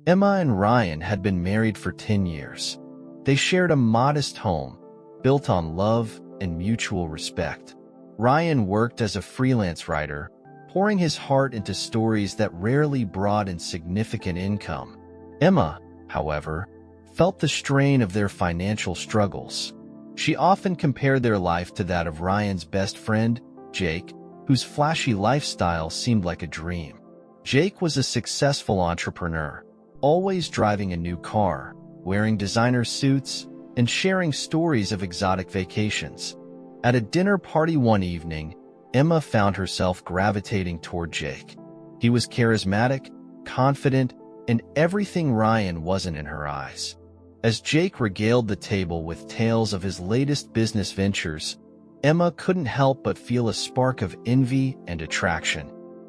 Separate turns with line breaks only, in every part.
Emma and Ryan had been married for 10 years. They shared a modest home, built on love and mutual respect. Ryan worked as a freelance writer, pouring his heart into stories that rarely brought in significant income. Emma, however, felt the strain of their financial struggles. She often compared their life to that of Ryan's best friend, Jake, whose flashy lifestyle seemed like a dream. Jake was a successful entrepreneur, always driving a new car, wearing designer suits, and sharing stories of exotic vacations. At a dinner party one evening, Emma found herself gravitating toward Jake. He was charismatic, confident, and everything Ryan wasn't in her eyes. As Jake regaled the table with tales of his latest business ventures, Emma couldn't help but feel a spark of envy and attraction.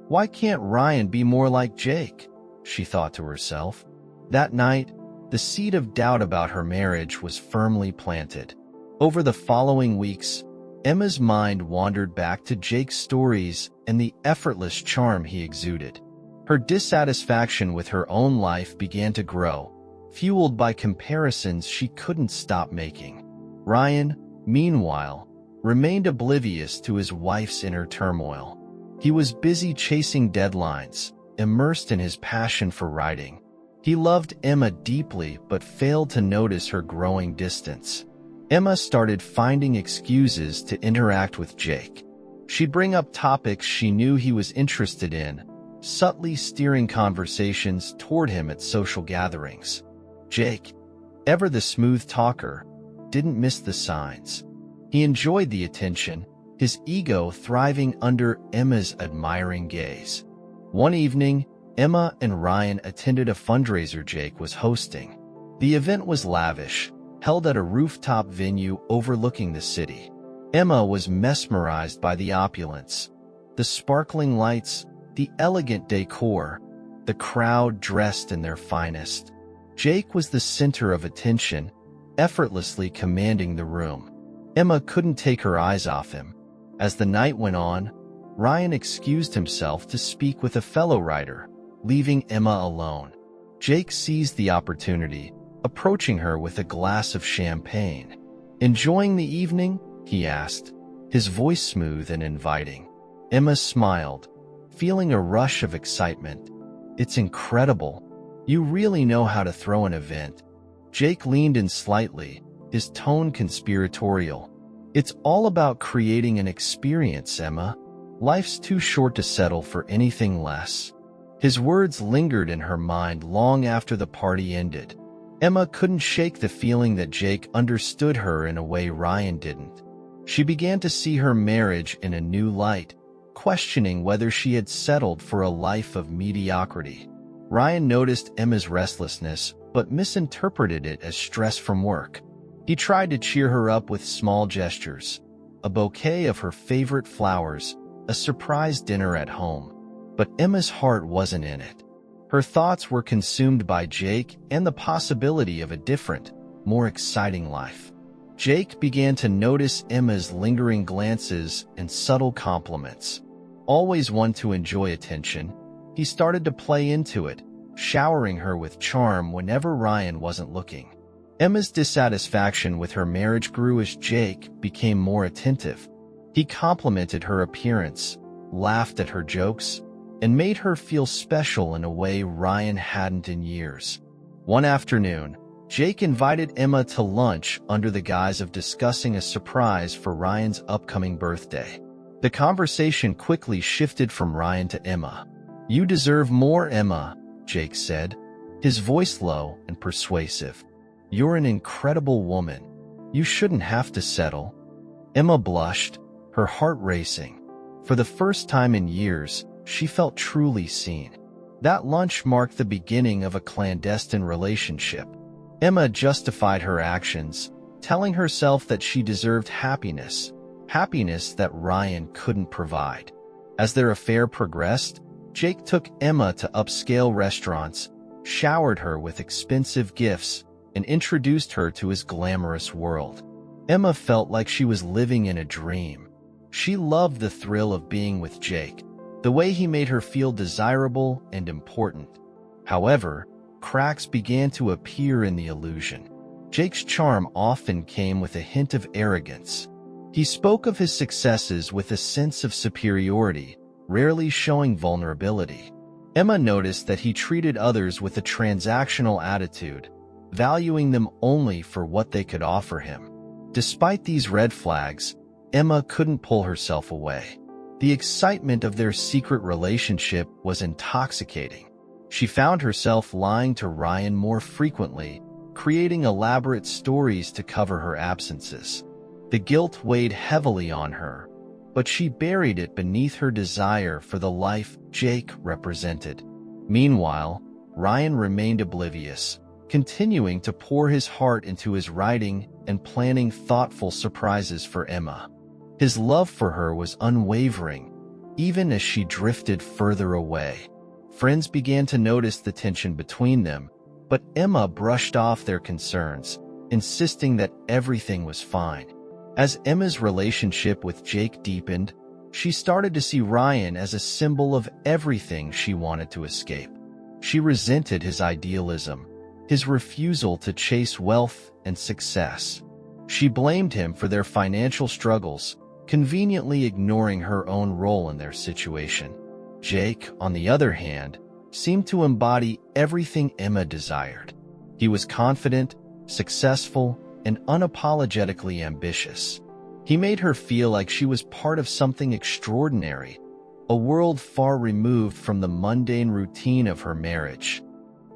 Why can't Ryan be more like Jake? She thought to herself. That night, the seed of doubt about her marriage was firmly planted. Over the following weeks, Emma's mind wandered back to Jake's stories and the effortless charm he exuded. Her dissatisfaction with her own life began to grow, fueled by comparisons she couldn't stop making. Ryan, meanwhile, remained oblivious to his wife's inner turmoil. He was busy chasing deadlines, immersed in his passion for writing. He loved Emma deeply but failed to notice her growing distance. Emma started finding excuses to interact with Jake. She'd bring up topics she knew he was interested in, subtly steering conversations toward him at social gatherings. Jake, ever the smooth talker, didn't miss the signs. He enjoyed the attention, his ego thriving under Emma's admiring gaze. One evening, Emma and Ryan attended a fundraiser Jake was hosting. The event was lavish, held at a rooftop venue overlooking the city. Emma was mesmerized by the opulence, the sparkling lights, the elegant decor, the crowd dressed in their finest. Jake was the center of attention, effortlessly commanding the room. Emma couldn't take her eyes off him. As the night went on, Ryan excused himself to speak with a fellow writer, leaving Emma alone. Jake seized the opportunity, approaching her with a glass of champagne. "Enjoying the evening?" he asked, his voice smooth and inviting. Emma smiled, feeling a rush of excitement. "It's incredible. You really know how to throw an event." Jake leaned in slightly, his tone conspiratorial. "It's all about creating an experience, Emma. Life's too short to settle for anything less." His words lingered in her mind long after the party ended. Emma couldn't shake the feeling that Jake understood her in a way Ryan didn't. She began to see her marriage in a new light, questioning whether she had settled for a life of mediocrity. Ryan noticed Emma's restlessness, but misinterpreted it as stress from work. He tried to cheer her up with small gestures, a bouquet of her favorite flowers, a surprise dinner at home. But Emma's heart wasn't in it. Her thoughts were consumed by Jake and the possibility of a different, more exciting life. Jake began to notice Emma's lingering glances and subtle compliments. Always one to enjoy attention, he started to play into it, showering her with charm whenever Ryan wasn't looking. Emma's dissatisfaction with her marriage grew as Jake became more attentive. He complimented her appearance, laughed at her jokes, and made her feel special in a way Ryan hadn't in years. One afternoon, Jake invited Emma to lunch under the guise of discussing a surprise for Ryan's upcoming birthday. The conversation quickly shifted from Ryan to Emma. "You deserve more, Emma," Jake said, his voice low and persuasive. "You're an incredible woman. You shouldn't have to settle." Emma blushed, her heart racing. For the first time in years, she felt truly seen. That lunch marked the beginning of a clandestine relationship. Emma justified her actions, telling herself that she deserved happiness that Ryan couldn't provide. As their affair progressed, Jake took Emma to upscale restaurants, showered her with expensive gifts, and introduced her to his glamorous world. Emma felt like she was living in a dream. She loved the thrill of being with Jake, the way he made her feel desirable and important. However, cracks began to appear in the illusion. Jake's charm often came with a hint of arrogance. He spoke of his successes with a sense of superiority, rarely showing vulnerability. Emma noticed that he treated others with a transactional attitude, valuing them only for what they could offer him. Despite these red flags, Emma couldn't pull herself away. The excitement of their secret relationship was intoxicating. She found herself lying to Ryan more frequently, creating elaborate stories to cover her absences. The guilt weighed heavily on her, but she buried it beneath her desire for the life Jake represented. Meanwhile, Ryan remained oblivious, continuing to pour his heart into his writing and planning thoughtful surprises for Emma. His love for her was unwavering, even as she drifted further away. Friends began to notice the tension between them, but Emma brushed off their concerns, insisting that everything was fine. As Emma's relationship with Jake deepened, she started to see Ryan as a symbol of everything she wanted to escape. She resented his idealism, his refusal to chase wealth and success. She blamed him for their financial struggles, conveniently ignoring her own role in their situation. Jake, on the other hand, seemed to embody everything Emma desired. He was confident, successful, and unapologetically ambitious. He made her feel like she was part of something extraordinary, a world far removed from the mundane routine of her marriage.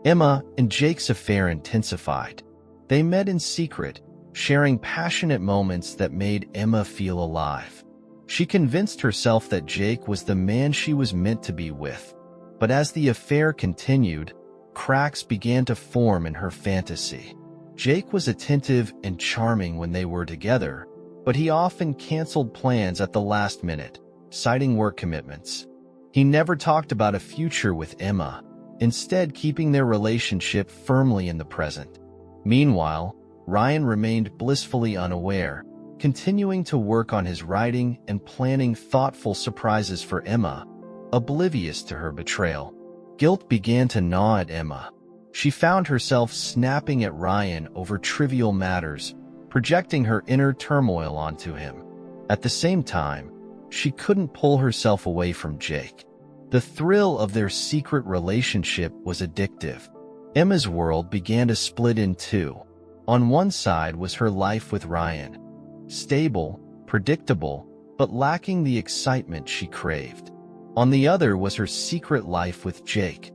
Emma and Jake's affair intensified. They met in secret, sharing passionate moments that made Emma feel alive. She convinced herself that Jake was the man she was meant to be with. But as the affair continued, cracks began to form in her fantasy. Jake was attentive and charming when they were together, but he often canceled plans at the last minute, citing work commitments. He never talked about a future with Emma, instead keeping their relationship firmly in the present. Meanwhile, Ryan remained blissfully unaware, continuing to work on his writing and planning thoughtful surprises for Emma, oblivious to her betrayal. Guilt began to gnaw at Emma. She found herself snapping at Ryan over trivial matters, projecting her inner turmoil onto him. At the same time, she couldn't pull herself away from Jake. The thrill of their secret relationship was addictive. Emma's world began to split in two. On one side was her life with Ryan, stable, predictable, but lacking the excitement she craved. On the other was her secret life with Jake,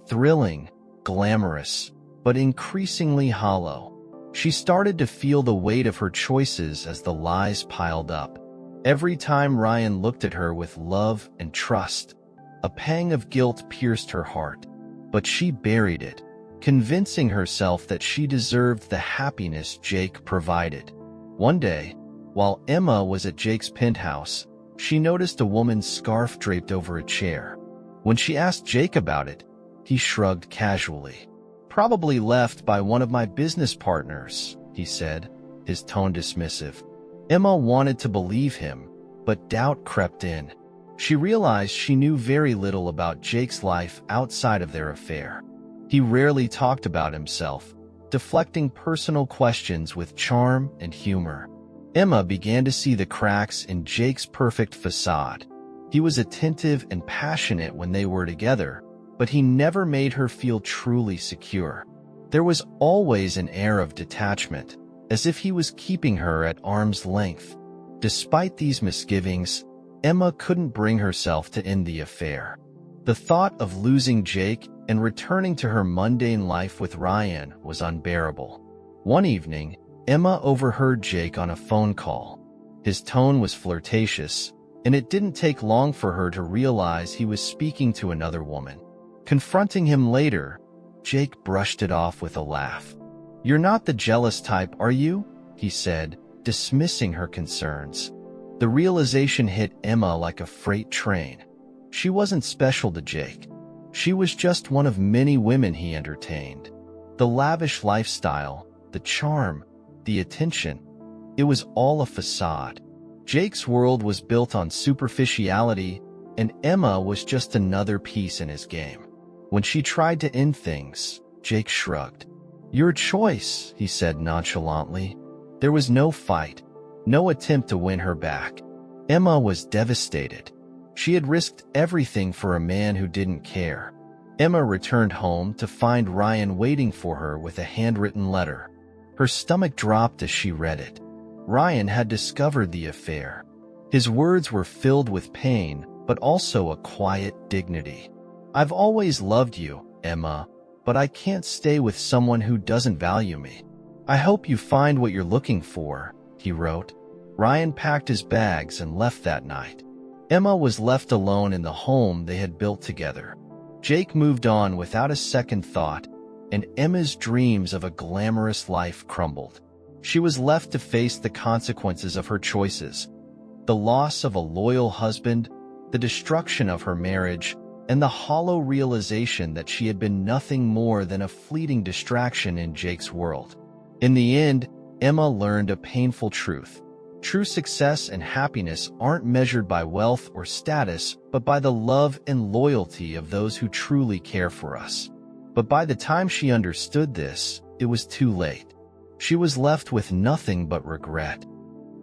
thrilling, glamorous, but increasingly hollow. She started to feel the weight of her choices as the lies piled up. Every time Ryan looked at her with love and trust, a pang of guilt pierced her heart. But she buried it, convincing herself that she deserved the happiness Jake provided. One day, while Emma was at Jake's penthouse, she noticed a woman's scarf draped over a chair. When she asked Jake about it, he shrugged casually. "Probably left by one of my business partners," he said, his tone dismissive. Emma wanted to believe him, but doubt crept in. She realized she knew very little about Jake's life outside of their affair. He rarely talked about himself, deflecting personal questions with charm and humor. Emma began to see the cracks in Jake's perfect facade. He was attentive and passionate when they were together, but he never made her feel truly secure. There was always an air of detachment, as if he was keeping her at arm's length. Despite these misgivings, Emma couldn't bring herself to end the affair. The thought of losing Jake and returning to her mundane life with Ryan was unbearable. One evening, Emma overheard Jake on a phone call. His tone was flirtatious, and it didn't take long for her to realize he was speaking to another woman. Confronting him later, Jake brushed it off with a laugh. "You're not the jealous type, are you?" he said, dismissing her concerns. The realization hit Emma like a freight train. She wasn't special to Jake. She was just one of many women he entertained. The lavish lifestyle, the charm, the attention, it was all a facade. Jake's world was built on superficiality, and Emma was just another piece in his game. When she tried to end things, Jake shrugged. Your choice, he said nonchalantly. There was no fight, no attempt to win her back. Emma was devastated. She had risked everything for a man who didn't care. Emma returned home to find Ryan waiting for her with a handwritten letter. Her stomach dropped as she read it. Ryan had discovered the affair. His words were filled with pain, but also a quiet dignity. I've always loved you, Emma, but I can't stay with someone who doesn't value me. I hope you find what you're looking for, he wrote. Ryan packed his bags and left that night. Emma was left alone in the home they had built together. Jake moved on without a second thought, and Emma's dreams of a glamorous life crumbled. She was left to face the consequences of her choices. The loss of a loyal husband, the destruction of her marriage, and the hollow realization that she had been nothing more than a fleeting distraction in Jake's world. In the end, Emma learned a painful truth. True success and happiness aren't measured by wealth or status, but by the love and loyalty of those who truly care for us. But by the time she understood this, it was too late. She was left with nothing but regret.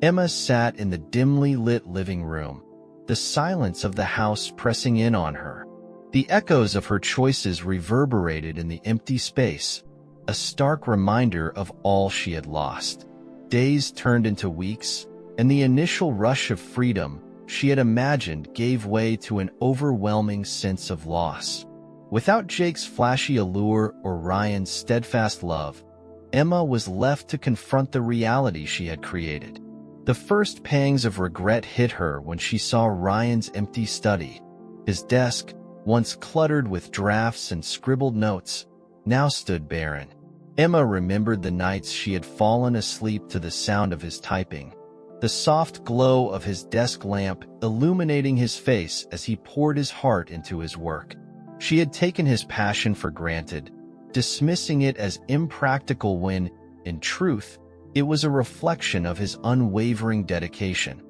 Emma sat in the dimly lit living room, the silence of the house pressing in on her. The echoes of her choices reverberated in the empty space, a stark reminder of all she had lost. Days turned into weeks, and the initial rush of freedom she had imagined gave way to an overwhelming sense of loss. Without Jake's flashy allure or Ryan's steadfast love, Emma was left to confront the reality she had created. The first pangs of regret hit her when she saw Ryan's empty study. His desk, once cluttered with drafts and scribbled notes, now stood barren. Emma remembered the nights she had fallen asleep to the sound of his typing, the soft glow of his desk lamp illuminating his face as he poured his heart into his work. She had taken his passion for granted, dismissing it as impractical when, in truth, it was a reflection of his unwavering dedication,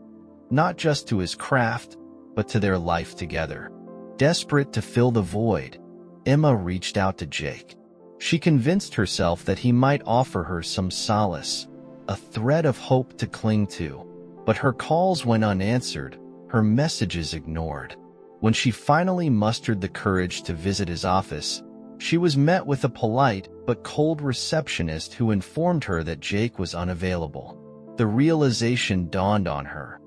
not just to his craft, but to their life together. Desperate to fill the void, Emma reached out to Jake. She convinced herself that he might offer her some solace, a thread of hope to cling to. But her calls went unanswered, her messages ignored. When she finally mustered the courage to visit his office, she was met with a polite but cold receptionist who informed her that Jake was unavailable. The realization dawned on her.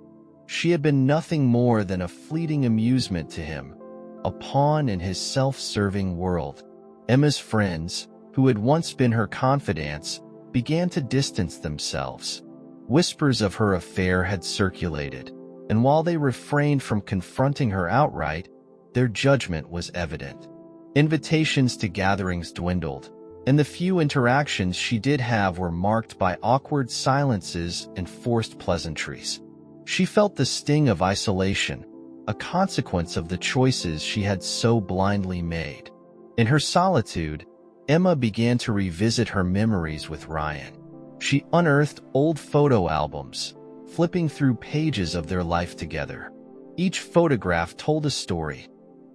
She had been nothing more than a fleeting amusement to him, a pawn in his self-serving world. Emma's friends, who had once been her confidants, began to distance themselves. Whispers of her affair had circulated, and while they refrained from confronting her outright, their judgment was evident. Invitations to gatherings dwindled, and the few interactions she did have were marked by awkward silences and forced pleasantries. She felt the sting of isolation, a consequence of the choices she had so blindly made. In her solitude, Emma began to revisit her memories with Ryan. She unearthed old photo albums, flipping through pages of their life together. Each photograph told a story.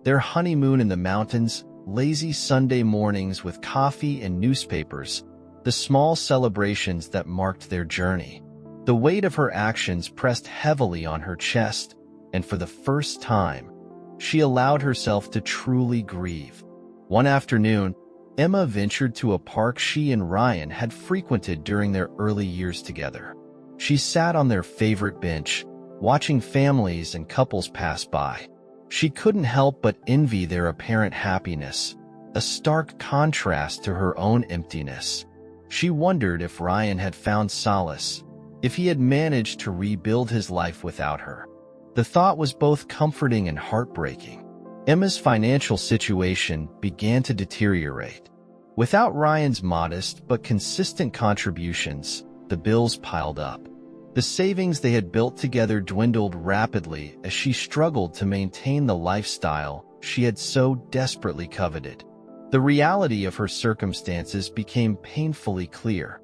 Their honeymoon in the mountains, lazy Sunday mornings with coffee and newspapers, the small celebrations that marked their journey. The weight of her actions pressed heavily on her chest, and for the first time, she allowed herself to truly grieve. One afternoon, Emma ventured to a park she and Ryan had frequented during their early years together. She sat on their favorite bench, watching families and couples pass by. She couldn't help but envy their apparent happiness, a stark contrast to her own emptiness. She wondered if Ryan had found solace, if he had managed to rebuild his life without her. The thought was both comforting and heartbreaking. Emma's financial situation began to deteriorate. Without Ryan's modest but consistent contributions, the bills piled up. The savings they had built together dwindled rapidly as she struggled to maintain the lifestyle she had so desperately coveted. The reality of her circumstances became painfully clear.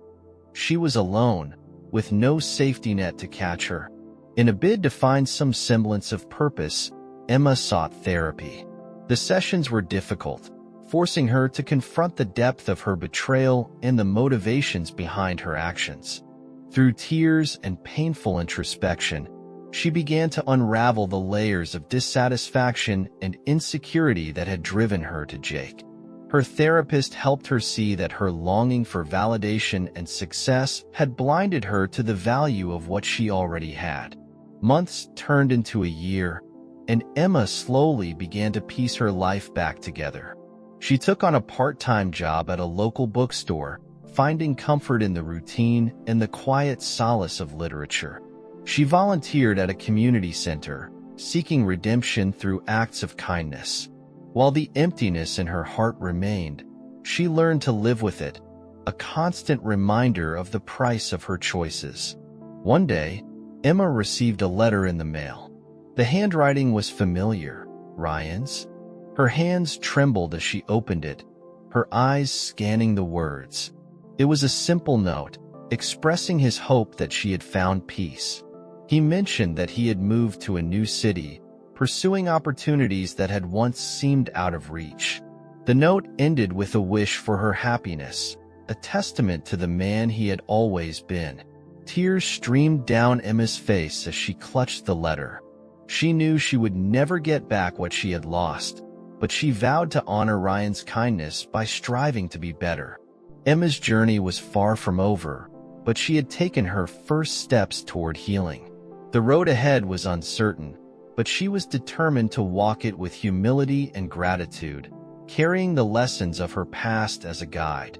She was alone, with no safety net to catch her. In a bid to find some semblance of purpose, Emma sought therapy. The sessions were difficult, forcing her to confront the depth of her betrayal and the motivations behind her actions. Through tears and painful introspection, she began to unravel the layers of dissatisfaction and insecurity that had driven her to Jake. Her therapist helped her see that her longing for validation and success had blinded her to the value of what she already had. Months turned into a year, and Emma slowly began to piece her life back together. She took on a part-time job at a local bookstore, finding comfort in the routine and the quiet solace of literature. She volunteered at a community center, seeking redemption through acts of kindness. While the emptiness in her heart remained, she learned to live with it, a constant reminder of the price of her choices. One day, Emma received a letter in the mail. The handwriting was familiar, Ryan's. Her hands trembled as she opened it, her eyes scanning the words. It was a simple note, expressing his hope that she had found peace. He mentioned that he had moved to a new city, pursuing opportunities that had once seemed out of reach. The note ended with a wish for her happiness, a testament to the man he had always been. Tears streamed down Emma's face as she clutched the letter. She knew she would never get back what she had lost, but she vowed to honor Ryan's kindness by striving to be better. Emma's journey was far from over, but she had taken her first steps toward healing. The road ahead was uncertain, but she was determined to walk it with humility and gratitude, carrying the lessons of her past as a guide.